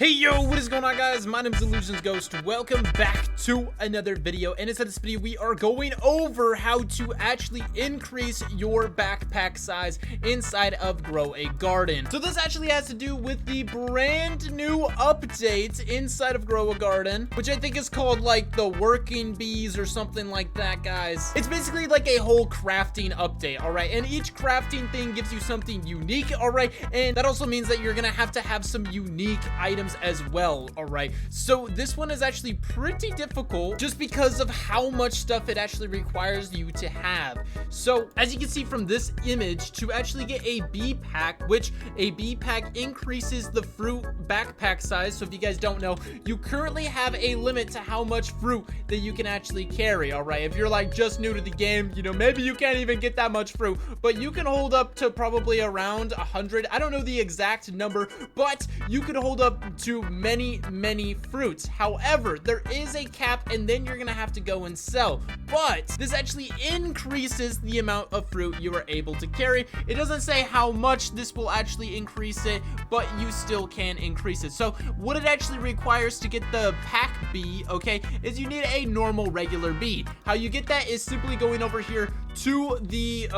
Hey yo, what is going on guys? My name is Illusions Ghost. Welcome back to another video, and inside this video we are going over how to actually increase your backpack size inside of Grow a Garden. So this actually has to do with the brand new update inside of Grow a Garden, which I think is called like the working bees or something like that, guys. It's basically like a whole crafting update, all right? And each crafting thing gives you something unique, all right? And that also means that you're gonna have to have some unique items as well, all right? So this one is actually pretty difficult just because of how much stuff it actually requires you to have. So as you can see from this image, to actually get a bee pack, which a bee pack increases the fruit backpack size. So if you guys don't know, you currently have a limit to how much fruit that you can actually carry, all right? If you're like just new to the game, you know, maybe you can't even get that much fruit, but you can hold up to probably around 100. I don't know the exact number, but you could hold up to many fruits. However, there is a cap, and then you're gonna have to go and sell. But this actually increases the amount of fruit you are able to carry. It doesn't say how much this will actually increase it, but you still can increase it. So what it actually requires to get the pack bee, okay, is you need a normal regular bee. How you get that is simply going over here to the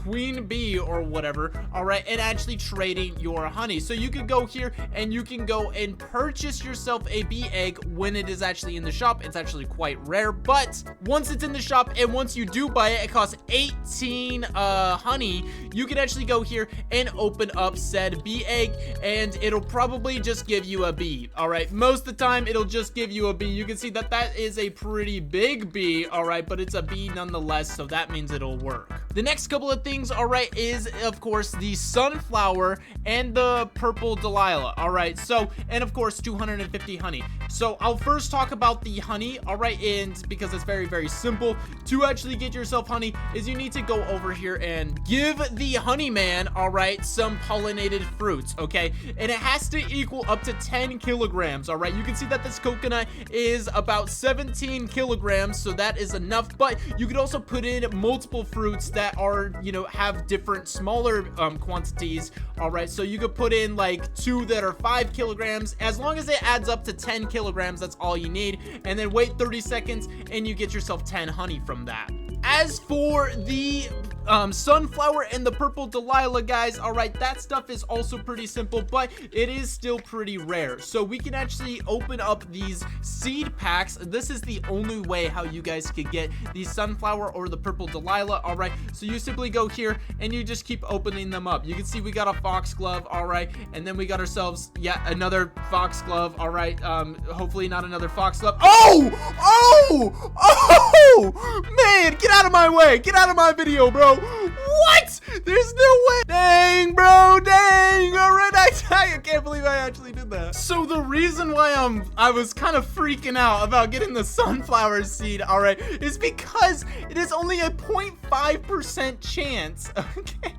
queen bee or whatever, all right, and actually trading your honey. So you can go here and you can go and purchase yourself a bee egg when it is actually in the shop. It's actually quite rare, but once it's in the shop and once you do buy it, it costs 18 honey. You can actually go here and open up said bee egg, and it'll probably just give you a bee, all right? Most of the time it'll just give you a bee. You can see that that is a pretty big bee, all right, but it's a bee nonetheless, so that means it'll work. The next couple of things, all right, is of course the sunflower and the purple Delila, all right? So, and of course 250 honey. So I'll first talk about the honey, all right? And because it's very simple to actually get yourself honey, is you need to go over here and give the honey man, all right, some pollinated fruits, okay? And it has to equal up to 10 kilograms, all right? You can see that this coconut is about 17 kilograms, so that is enough. But you could also put in multiple fruits that are, you know, have different smaller quantities, all right? So you could put in like 2 that are 5 kilograms. As long as it adds up to 10 kilograms, that's all you need. And then wait 30 seconds and you get yourself 10 honey from that. As for the sunflower and the purple Delila, guys, all right, that stuff is also pretty simple, but it is still pretty rare. So we can actually open up these seed packs. This is the only way how you guys could get the sunflower or the purple Delila, all right? So you simply go here and you just keep opening them up. You can see we got a foxglove, all right, and then we got ourselves yet another foxglove, all right. Hopefully not another foxglove. Oh man, get out of my way, get out of my video, bro. What? There's no way. Dang, bro, dang. All right, I can't believe I actually did that. So the reason why I was kind of freaking out about getting the sunflower seed, all right, is because it is only a 0.5% chance, okay?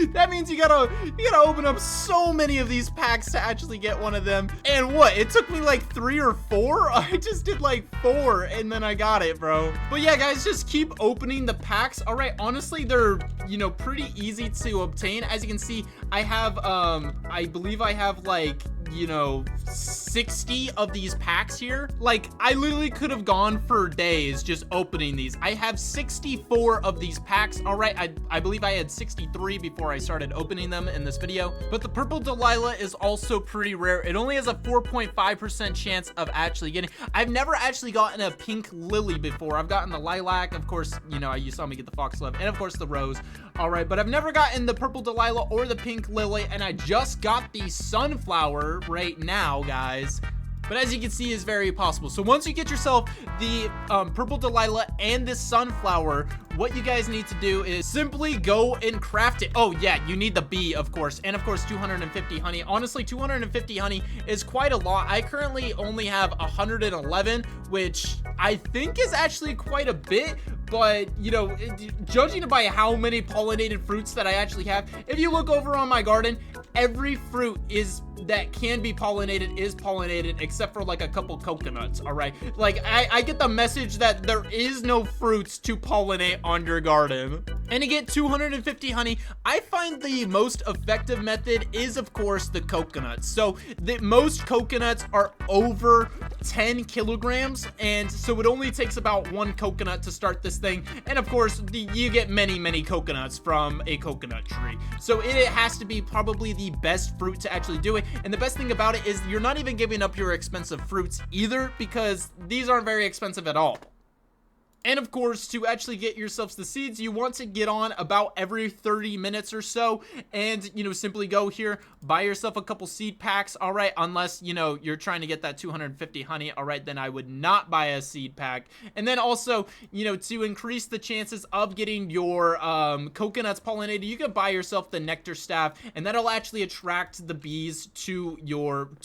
That means you gotta open up so many of these packs to actually get one of them. And what? It took me like 3 or 4? I just did like 4 and then I got it, bro. But yeah, guys, just keep opening the packs. All right, honestly, they're, you know, pretty easy to obtain. As you can see, I have, I believe I have like, you know, 60 of these packs here. Like, I literally could have gone for days just opening these. I have 64 of these packs. All right, I believe I had 63 before I started opening them in this video. But the purple Delila is also pretty rare. It only has a 4.5% chance of actually getting. I've never actually gotten a pink lily before. I've gotten the lilac, of course, you know, you saw me get the foxglove, and of course the rose. All right, but I've never gotten the purple Delila or the pink lily, and I just got the sunflower right now, guys. But as you can see, is very possible. So once you get yourself the purple Delila and this sunflower, what you guys need to do is simply go and craft it. Oh yeah, you need the bee, of course, and of course 250 honey. Honestly, 250 honey is quite a lot. I currently only have 111, which I think is actually quite a bit, but you know, judging by how many pollinated fruits that I actually have, if you look over on my garden, every fruit that can be pollinated is pollinated, except for like a couple coconuts. All right, like I get the message that there is no fruits to pollinate on your garden. And to get 250 honey, I find the most effective method is, of course, the coconuts. So most coconuts are over 10 kilograms, and so it only takes about 1 coconut to start this thing. And of course, you get many coconuts from a coconut tree. So it has to be probably the best fruit to actually do it. And the best thing about it is you're not even giving up your expensive fruits either, because these aren't very expensive at all. And of course, to actually get yourselves the seeds, you want to get on about every 30 minutes or so, and you know, simply go here, buy yourself a couple seed packs. All right, unless you know you're trying to get that 250 honey, all right, then I would not buy a seed pack. And then also, you know, to increase the chances of getting your coconuts pollinated, you can buy yourself the nectar staff, and that'll actually attract the bees to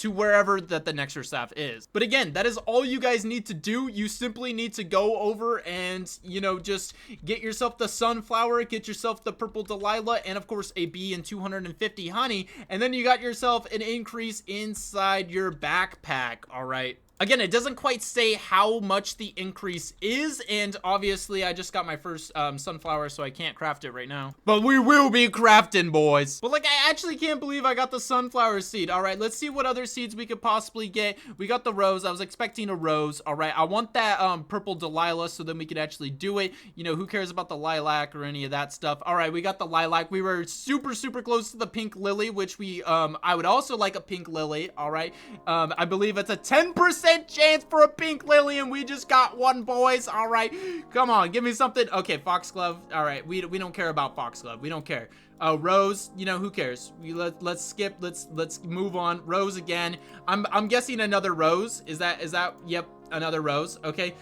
wherever that the nectar staff is. But again, that is all you guys need to do. You simply need to go over and, you know, just get yourself the sunflower, get yourself the purple Delila, and of course a bee and 250 honey, and then you got yourself an increase inside your backpack. All right. Again, it doesn't quite say how much the increase is, and obviously I just got my first sunflower, so I can't craft it right now. But we will be crafting, boys. But like, I actually can't believe I got the sunflower seed. All right, let's see what other seeds we could possibly get. We got the rose. I was expecting a rose. All right, I want that purple Delila, so then we could actually do it. You know, who cares about the lilac or any of that stuff? All right, we got the lilac. We were super close to the pink lily, which I would also like a pink lily. All right, I believe it's a 10% chance for a pink lily, and we just got one, boys. All right, come on, give me something. Okay, foxglove. All right, we don't care about foxglove. We don't care. Rose, you know, who cares? Let's skip. Let's move on. Rose again. I'm guessing another rose. Is that? Yep, another rose. Okay,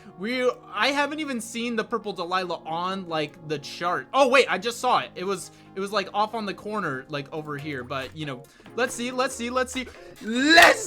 I haven't even seen the purple Delila on like the chart. Oh wait, I just saw it. It was like off on the corner, like over here. But you know, let's see. Let's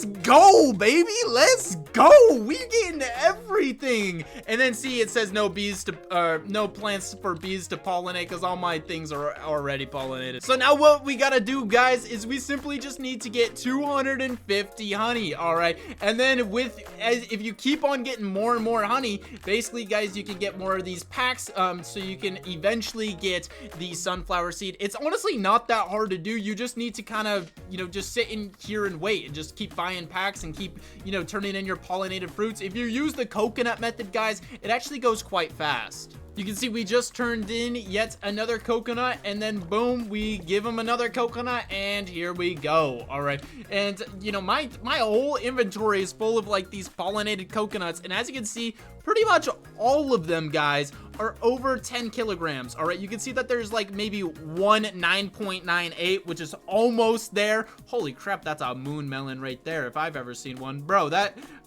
go, baby. Let's go. We getting everything. And then see, it says no plants for bees to pollinate, because all my things are already pollinated. So now what we gotta do, guys, is we simply just need to get 250 honey. All right, and then if you keep on getting more and more honey, basically, guys, you can get more of these packs, so you can eventually get the sunflower seed. It's honestly not that hard to do. You just need to kind of, you know, just sit in here and wait, and just keep buying packs and keep, you know, turning in your pollinated fruits. If you use the coconut method, guys, it actually goes quite fast. You can see we just turned in yet another coconut, and then boom, we give them another coconut, and here we go. All right, and you know, my whole inventory is full of like these pollinated coconuts, and as you can see, pretty much all of them, guys, are over 10 kilograms. All right, you can see that there's like maybe one 9.98, which is almost there. Holy crap, that's a moon melon right there, if I've ever seen one, bro.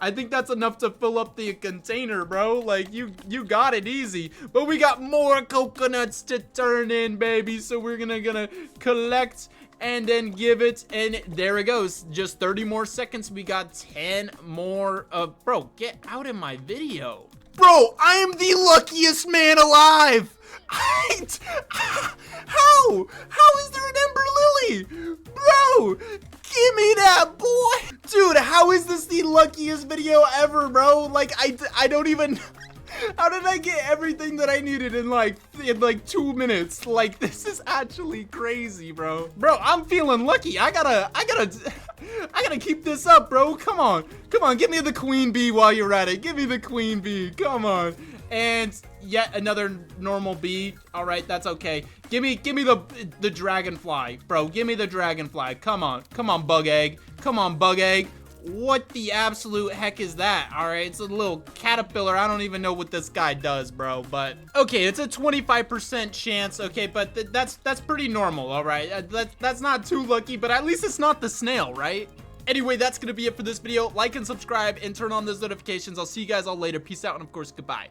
I think that's enough to fill up the container, bro. Like, you got it easy. But we got more coconuts to turn in, baby, so we're gonna collect and then give it, and there it goes. Just 30 more seconds. We got 10 more of, bro, get out of my video. Bro, I am the luckiest man alive. How is there an Ember Lily? Bro, give me that, boy. Dude, how is this the luckiest video ever, bro? Like, I don't even... How did I get everything that I needed in like 2 minutes? Like, this is actually crazy, bro. Bro, I'm feeling lucky. I gotta keep this up, bro. Come on, give me the queen bee while you're at it. Give me the queen bee. Come on. And yet another normal bee. All right, that's okay. Give me the dragonfly, bro. Give me the dragonfly. Come on, bug egg. Come on, bug egg. What the absolute heck is that? All right, it's a little caterpillar. I don't even know what this guy does, bro, but okay, it's a 25% chance. Okay, but that's pretty normal. All right, that's not too lucky, but at least it's not the snail, right? Anyway, that's gonna be it for this video. Like and subscribe and turn on those notifications. I'll see you guys all later. Peace out, and of course, goodbye.